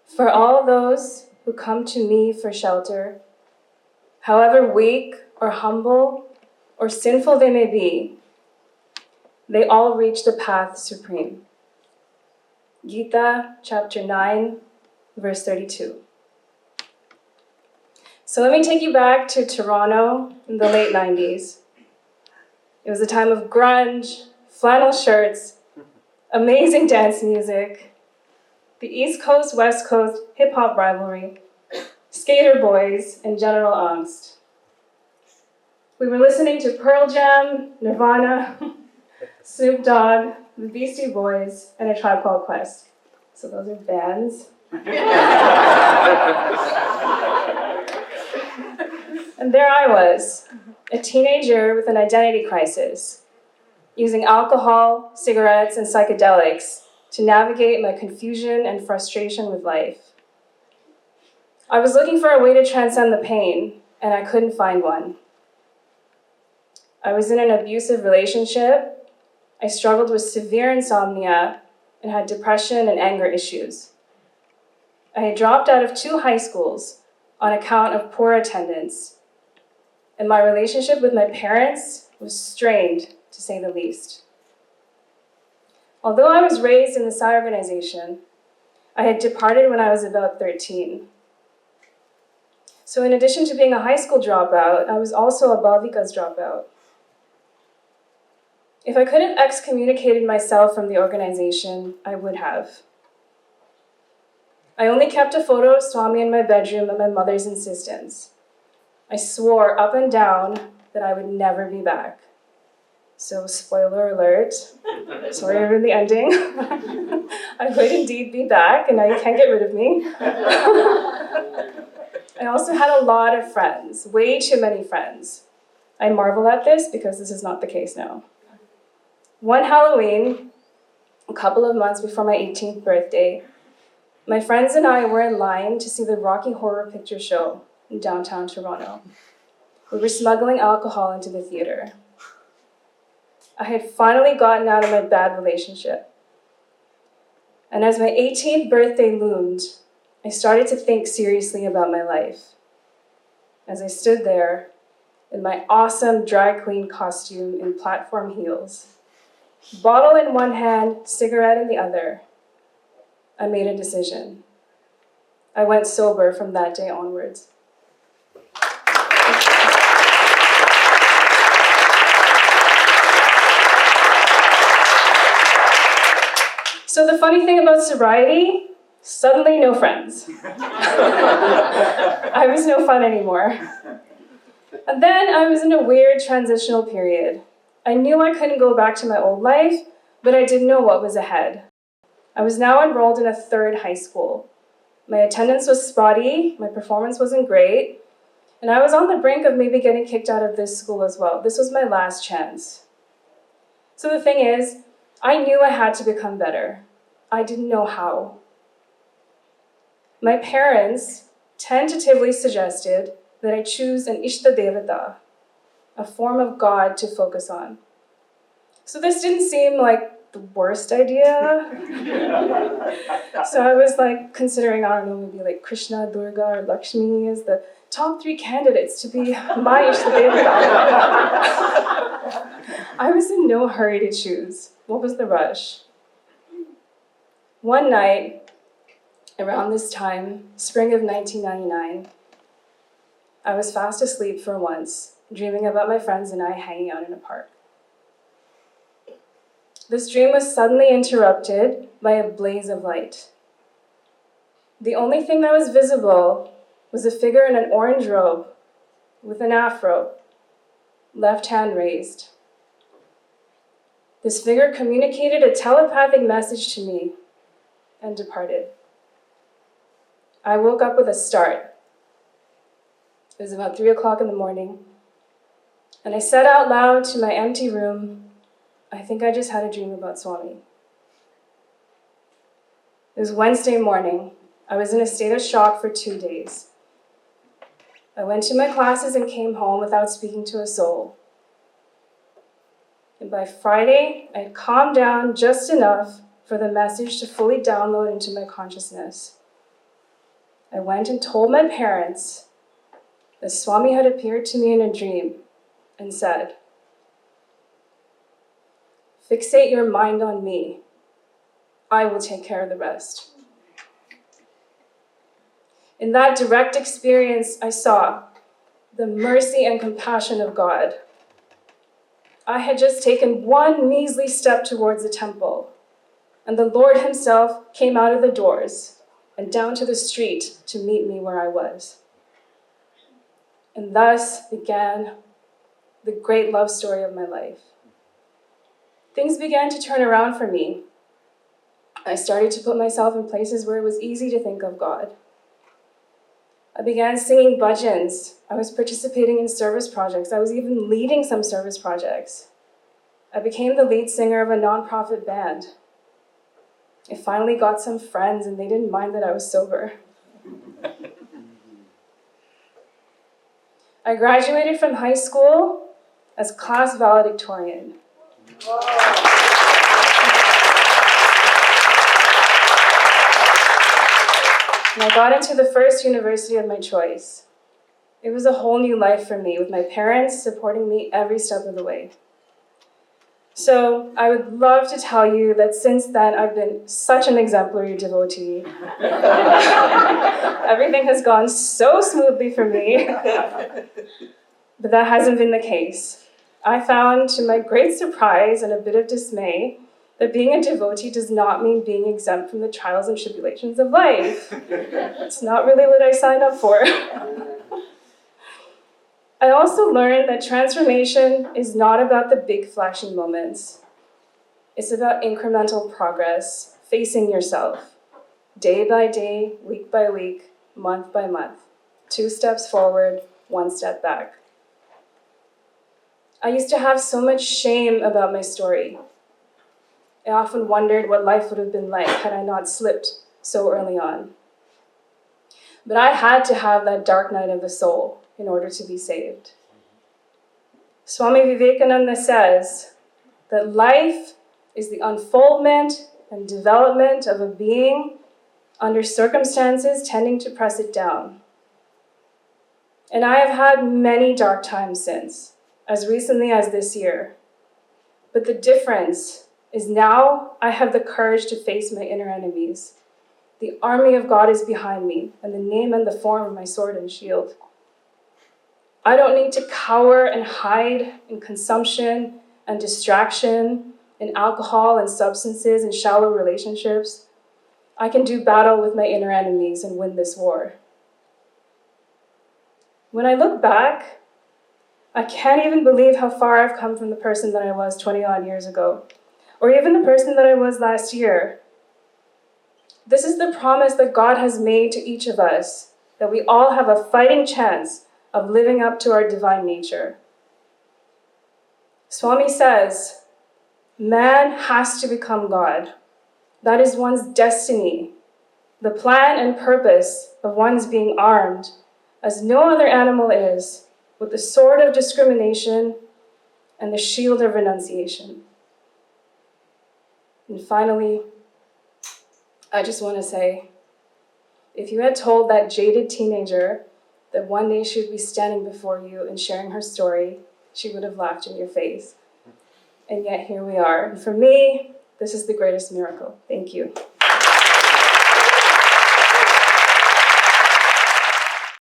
For all those who come to me for shelter, however weak or humble or sinful they may be, they all reach the path supreme. Gita, chapter 9, verse 32. So let me take you back to Toronto in the late 90s. It was a time of grunge, flannel shirts, amazing dance music, the East Coast, West Coast hip-hop rivalry, skater boys, and general angst. We were listening to Pearl Jam, Nirvana, Snoop Dogg, the Beastie Boys, and A Tribe Called Quest. So those are bands. And there I was, a teenager with an identity crisis, using alcohol, cigarettes, and psychedelics to navigate my confusion and frustration with life. I was looking for a way to transcend the pain, and I couldn't find one. I was in an abusive relationship. I struggled with severe insomnia and had depression and anger issues. I had dropped out of 2 high schools on account of poor attendance, and my relationship with my parents was strained, to say the least. Although I was raised in the Psi organization, I had departed when I was about 13. So in addition to being a high school dropout, I was also a Balvikas dropout. If I could have excommunicated myself from the organization, I would have. I only kept a photo of Swamy in my bedroom at my mother's insistence. I swore up and down that I would never be back. So, spoiler alert, sorry for the ending. I would indeed be back, and now you can't get rid of me. I also had a lot of friends, way too many friends. I marvel at this because this is not the case now. One Halloween, a couple of months before my 18th birthday, my friends and I were in line to see the Rocky Horror Picture Show in downtown Toronto. We were smuggling alcohol into the theater. I had finally gotten out of my bad relationship. And as my 18th birthday loomed, I started to think seriously about my life. As I stood there in my awesome drag queen costume in platform heels, bottle in one hand, cigarette in the other, I made a decision. I went sober from that day onwards. So the funny thing about sobriety, suddenly no friends. I was no fun anymore. And then I was in a weird transitional period. I knew I couldn't go back to my old life, but I didn't know what was ahead. I was now enrolled in a 3rd high school. My attendance was spotty, my performance wasn't great, and I was on the brink of maybe getting kicked out of this school as well. This was my last chance. So the thing is, I knew I had to become better. I didn't know how. My parents tentatively suggested that I choose an Ishta Devata, a form of God to focus on. So this didn't seem like the worst idea. So I was like considering, I don't know, maybe like Krishna, Durga, or Lakshmi as the top 3 candidates to be my Ishta Devata. I was in no hurry to choose. What was the rush? One night, around this time, spring of 1999, I was fast asleep for once, dreaming about my friends and I hanging out in a park. This dream was suddenly interrupted by a blaze of light. The only thing that was visible was a figure in an orange robe with an afro, left hand raised. This figure communicated a telepathic message to me and departed. I woke up with a start. It was about 3 o'clock in the morning, and I said out loud to my empty room, I think I just had a dream about Swamy. It was Wednesday morning. I was in a state of shock for 2 days. I went to my classes and came home without speaking to a soul. And by Friday, I had calmed down just enough for the message to fully download into my consciousness. I went and told my parents that Swamy had appeared to me in a dream and said, "Fixate your mind on me. I will take care of the rest." In that direct experience, I saw the mercy and compassion of God. I had just taken one measly step towards the temple, and the Lord himself came out of the doors and down to the street to meet me where I was. And thus began the great love story of my life. Things began to turn around for me. I started to put myself in places where it was easy to think of God. I began singing bhajans. I was participating in service projects. I was even leading some service projects. I became the lead singer of a nonprofit band. I finally got some friends, and they didn't mind that I was sober. I graduated from high school as class valedictorian. And I got into the first university of my choice. It was a whole new life for me, with my parents supporting me every step of the way. So I would love to tell you that since then I've been such an exemplary devotee. Everything has gone so smoothly for me, but that hasn't been the case. I found, to my great surprise and a bit of dismay, that being a devotee does not mean being exempt from the trials and tribulations of life. It's not really what I signed up for. I also learned that transformation is not about the big flashing moments. It's about incremental progress, facing yourself, day by day, week by week, month by month. 2 steps forward, 1 step back. I used to have so much shame about my story. I often wondered what life would have been like had I not slipped so early on. But I had to have that dark night of the soul in order to be saved. Swamy Vivekananda says that life is the unfoldment and development of a being under circumstances tending to press it down. And I have had many dark times since, as recently as this year. But the difference is now I have the courage to face my inner enemies. The army of God is behind me, and the name and the form of my sword and shield. I don't need to cower and hide in consumption and distraction, in alcohol and substances and shallow relationships. I can do battle with my inner enemies and win this war. When I look back, I can't even believe how far I've come from the person that I was 20-odd years ago, or even the person that I was last year. This is the promise that God has made to each of us, that we all have a fighting chance of living up to our divine nature. Swamy says, man has to become God. That is one's destiny, the plan and purpose of one's being armed, as no other animal is, with the sword of discrimination and the shield of renunciation. And finally, I just want to say, if you had told that jaded teenager that one day she would be standing before you and sharing her story, she would have laughed in your face. And yet here we are. And for me, this is the greatest miracle. Thank you.